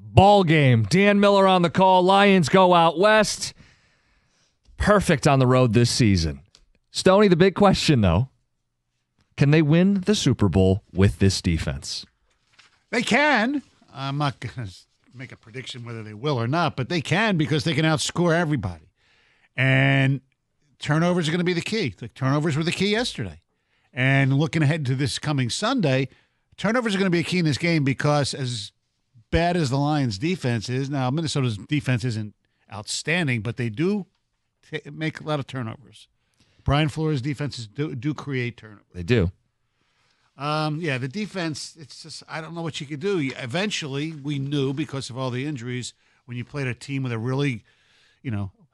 Ball game. Dan Miller on the call. Lions go out west. Perfect on the road this season. Stoney, the big question, though, can they win the Super Bowl with this defense? They can. I'm not going to make a prediction whether they will or not, but they can because they can outscore everybody. And turnovers are going to be the key. The turnovers were the key yesterday. And looking ahead to this coming Sunday, turnovers are going to be a key in this game because as bad as the Lions' defense is, now Minnesota's defense isn't outstanding, but they do make a lot of turnovers. Brian Flores' defenses do create turnovers. They do. The defense, it's just, I don't know what you could do. Eventually, we knew because of all the injuries, when you played a team with a really,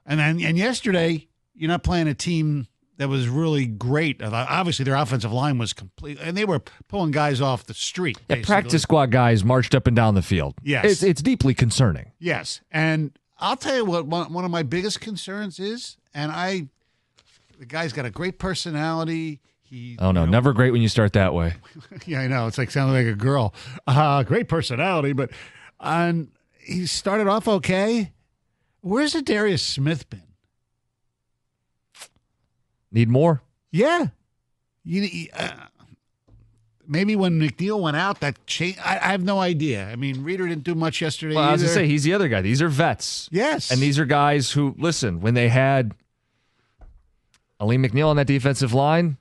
and yesterday, you're not playing a team that was really great. Obviously, their offensive line was complete, and they were pulling guys off the street. Yeah, practice squad guys marched up and down the field. Yes. It's deeply concerning. Yes, and I'll tell you what one of my biggest concerns is, the guy's got a great personality. Never great when you start that way. Yeah, I know. It's like sounding like a girl. Great personality, but he started off okay. Where's Darius Smith been? Need more? Yeah. Maybe when McNeil went out, that changed. I have no idea. I mean, Reeder didn't do much yesterday either. I was going to say, he's the other guy. These are vets. Yes. And these are guys who, listen, when they had Aleem McNeil on that defensive line,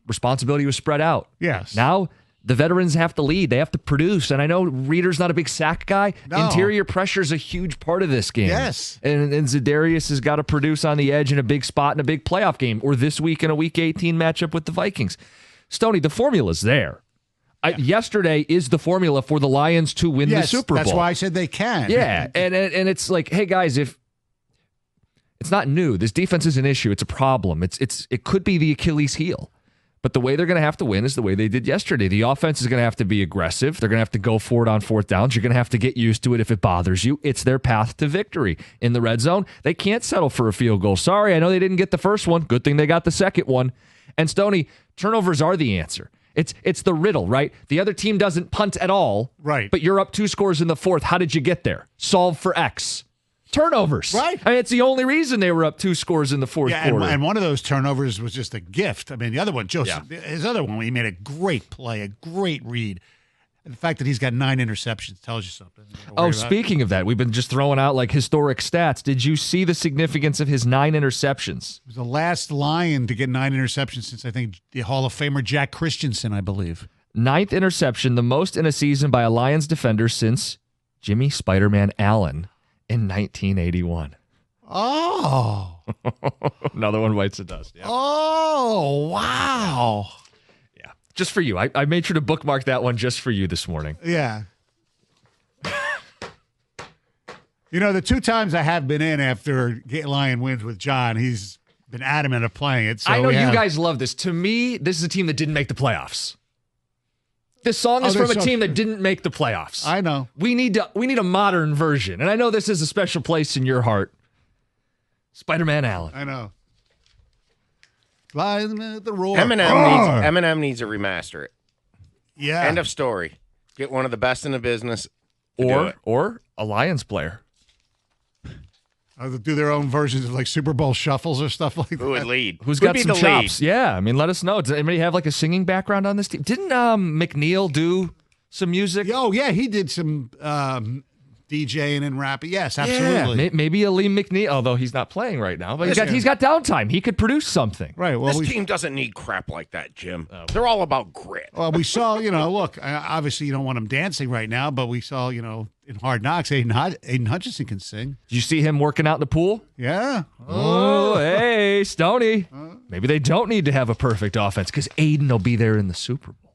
responsibility was spread out. Yes. Now the veterans have to lead. They have to produce. And I know Reeder's not a big sack guy. No. Interior pressure is a huge part of this game. Yes. And Za'Darius has got to produce on the edge in a big spot in a big playoff game, or this week in a Week 18 matchup with the Vikings. Stoney, the formula's there. Yesterday is the formula for the Lions to win the Super Bowl. That's why I said they can. Yeah, and it's like, hey guys, if it's not new, this defense is an issue. It's a problem. It could be the Achilles heel. But the way they're going to have to win is the way they did yesterday. The offense is going to have to be aggressive. They're going to have to go for it on fourth downs. You're going to have to get used to it if it bothers you. It's their path to victory. In the red zone, they can't settle for a field goal. Sorry, I know they didn't get the first one. Good thing they got the second one. And Stoney, turnovers are the answer. It's the riddle, right? The other team doesn't punt at all. Right. But you're up 2 scores in the fourth. How did you get there? Solve for X. Turnovers. Right. I mean, it's the only reason they were up 2 scores in the fourth quarter. And one of those turnovers was just a gift. I mean, the other one, his other one, he made a great play, a great read. And the fact that he's got 9 interceptions tells you something. Speaking of that, we've been just throwing out like historic stats. Did you see the significance of his 9 interceptions? He was the last Lion to get 9 interceptions since, I think, the Hall of Famer Jack Christensen, I believe. 9th interception, the most in a season by a Lions defender since Jimmy Spider-Man Allen in 1981. Oh. Another one bites the dust. Yeah. Oh, wow. Yeah. Just for you. I made sure to bookmark that one just for you this morning. Yeah. The 2 times I have been in after Lion wins with John, he's been adamant of playing it. So I know you guys love this. To me, this is a team that didn't make the playoffs. This song is from a team that didn't make the playoffs. I know. We need a modern version. And I know this is a special place in your heart. Spider-Man Allen. I know. Lion at the roar. Eminem needs to remaster it. Yeah. End of story. Get one of the best in the business. Or a Lions player. Do their own versions of like Super Bowl shuffles or stuff like that. Who would lead? Who's got some chops? Lead? Yeah, I mean, let us know. Does anybody have like a singing background on this team? Didn't McNeil do some music? Oh, yeah, he did some DJing and rapping. Yes, absolutely. Yeah, maybe Aleem McNeil, although he's not playing right now. But he's got downtime. He could produce something. Right. Well, this team doesn't need crap like that, Jim. They're all about grit. Well, we saw, look, obviously you don't want him dancing right now, but we saw, in Hard Knocks, Aiden Hutchinson can sing. Did you see him working out in the pool? Yeah. Oh, hey, Stoney. Maybe they don't need to have a perfect offense because Aiden will be there in the Super Bowl.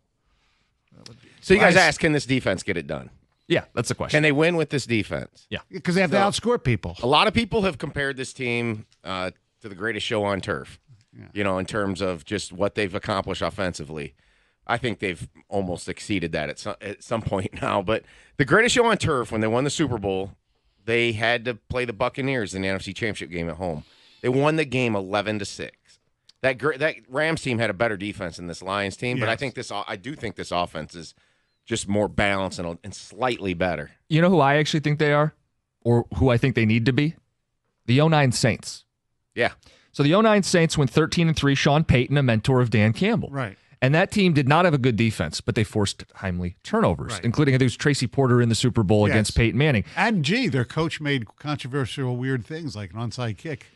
So you guys ask, can this defense get it done? Yeah, that's the question. Can they win with this defense? Yeah. Because they have to outscore people. A lot of people have compared this team to the greatest show on turf, in terms of just what they've accomplished offensively. I think they've almost exceeded that at some point now. But the greatest show on turf, when they won the Super Bowl, they had to play the Buccaneers in the NFC Championship game at home. They won the game 11-6. That Rams team had a better defense than this Lions team, but I do think this offense is just more balanced and slightly better. You know who I actually think they are, or who I think they need to be? The 09 Saints. Yeah. So the 09 Saints went 13-3. Sean Payton, a mentor of Dan Campbell. Right. And that team did not have a good defense, but they forced timely turnovers, Right. including, I think it was Tracy Porter in the Super Bowl Yes. against Peyton Manning. And, their coach made controversial, weird things like an onside kick.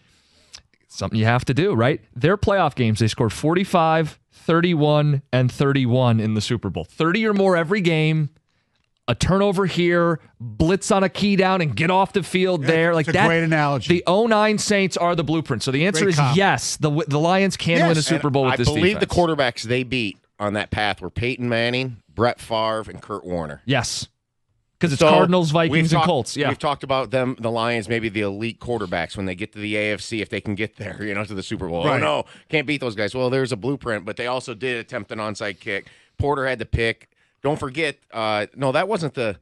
Something you have to do, right? Their playoff games, they scored 45, 31, and 31 in the Super Bowl. 30 or more every game. A turnover here, blitz on a key down, and get off the field there. Like it's a great analogy. The 09 Saints are the blueprint. So the answer Great is comp. yes. The Lions can win a Super Bowl with I this believe defense. the quarterbacks they beat on that path were Peyton Manning, Brett Favre, and Kurt Warner. Yes. Because it's So, Cardinals, Vikings, and talked- Colts. Yeah. We've talked about them, the Lions, maybe the elite quarterbacks when they get to the AFC, if they can get there, to the Super Bowl. Right. Oh, no, can't beat those guys. Well, there's a blueprint, but they also did attempt an onside kick. Porter had the pick. Don't forget, no, that wasn't the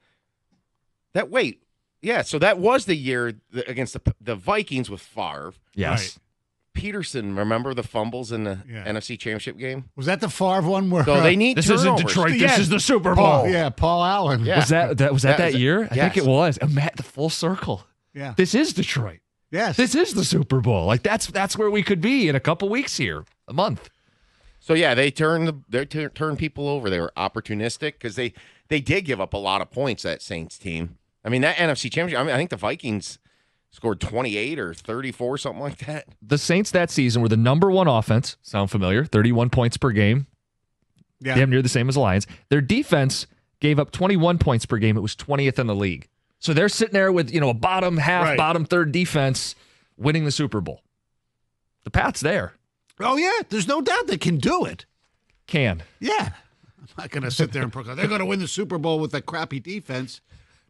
– so that was the year against the Vikings with Favre. Yes. Right. Peterson, remember the fumbles in the Yeah. NFC Championship game? Was that the Favre one where So they need This isn't turnovers. Detroit. This Yes. is the Super Bowl. Paul Allen. Yeah. Was that year? I think yes. it was. Matt, the full circle. Yeah. This is Detroit. Yes. This is the Super Bowl. Like that's where we could be in a couple weeks here, a month. So yeah, they turned people over. They were opportunistic because they did give up a lot of points, that Saints team. I mean, that NFC Championship, I think the Vikings scored 28 or 34, something like that. The Saints that season were the number one offense. Sound familiar? 31 points per game. Yeah. Damn near the same as the Lions. Their defense gave up 21 points per game. It was 20th in the league. So they're sitting there with, a bottom half, Right. bottom third defense winning the Super Bowl. The path's there. Oh, yeah. There's no doubt they can do it. Can. Yeah. I'm not going to sit there and proclaim they're going to win the Super Bowl with that crappy defense.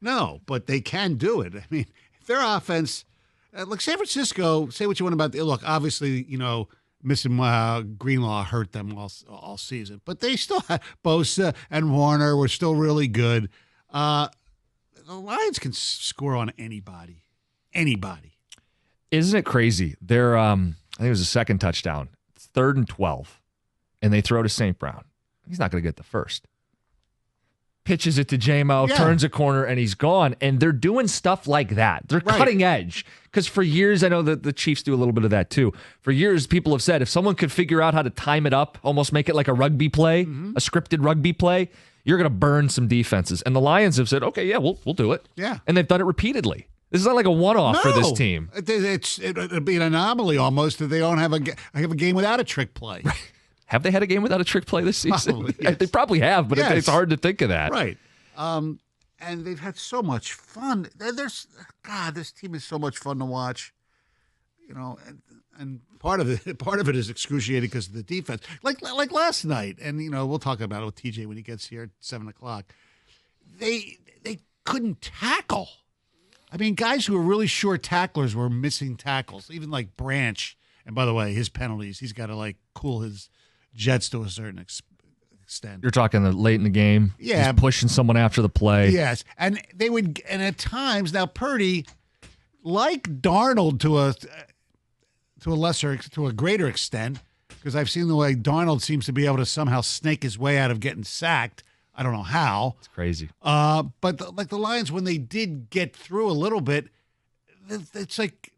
No, but they can do it. I mean, if their offense, like San Francisco, say what you want about the look. Obviously, missing Greenlaw hurt them all season, but they still had Bosa and Warner were still really good. The Lions can score on anybody. Anybody. Isn't it crazy? They're, I think it was a second touchdown. It's 3rd and 12, and they throw to St. Brown. He's not going to get the first. Pitches it to J-Mo, turns a corner, and he's gone. And they're doing stuff like that. They're cutting edge. Because for years, I know that the Chiefs do a little bit of that too. For years, people have said if someone could figure out how to time it up, almost make it like a rugby play, a scripted rugby play, you're going to burn some defenses. And the Lions have said, okay, yeah, we'll do it. Yeah. And they've done it repeatedly. This is not like a one-off for this team. It'd be an anomaly almost that they don't have a game without a trick play. Have they had a game without a trick play this season? Probably, yes. They probably have, but Yes. it's hard to think of that. Right. And they've had so much fun. This team is so much fun to watch. And part of it is excruciating because of the defense. Like last night, and we'll talk about it with TJ when he gets here at 7:00. They couldn't tackle. I mean, guys who are really short tacklers were missing tackles. Even like Branch. And by the way, his penalties, he's got to cool his jets to a certain extent. You're talking late in the game. Yeah. He's pushing someone after the play. Yes, and at times now Purdy, like Darnold to a greater extent, because I've seen the way Darnold seems to be able to somehow snake his way out of getting sacked. I don't know how. It's crazy. But the Lions, when they did get through a little bit, it's like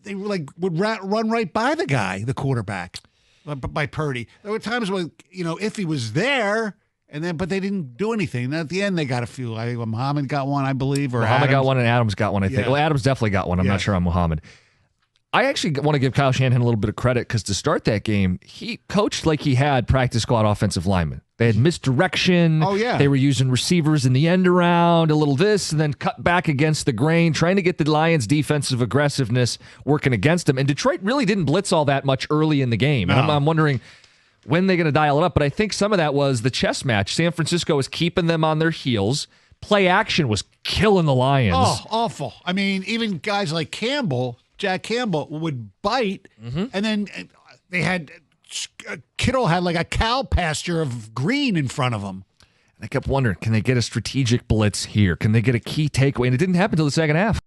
they would run right by the quarterback. By Purdy. There were times when, if he was there, but they didn't do anything. And at the end, they got a few. I think Muhammad got one, I believe, or Muhammad Adams. got one and Adams got one, I think. Yeah. Well, Adams definitely got one. I'm not Yes. sure on Muhammad. I actually want to give Kyle Shanahan a little bit of credit because to start that game, he coached like he had practice squad offensive linemen. They had misdirection. Oh, yeah. They were using receivers in the end around, a little this, and then cut back against the grain, trying to get the Lions' defensive aggressiveness working against them. And Detroit really didn't blitz all that much early in the game. No. And I'm wondering when they're going to dial it up. But I think some of that was the chess match. San Francisco was keeping them on their heels. Play action was killing the Lions. Oh, awful. I mean, even guys like Jack Campbell, would bite, and then they had Kittle had like a cow pasture of green in front of him. And I kept wondering, can they get a strategic blitz here? Can they get a key takeaway? And it didn't happen until the second half.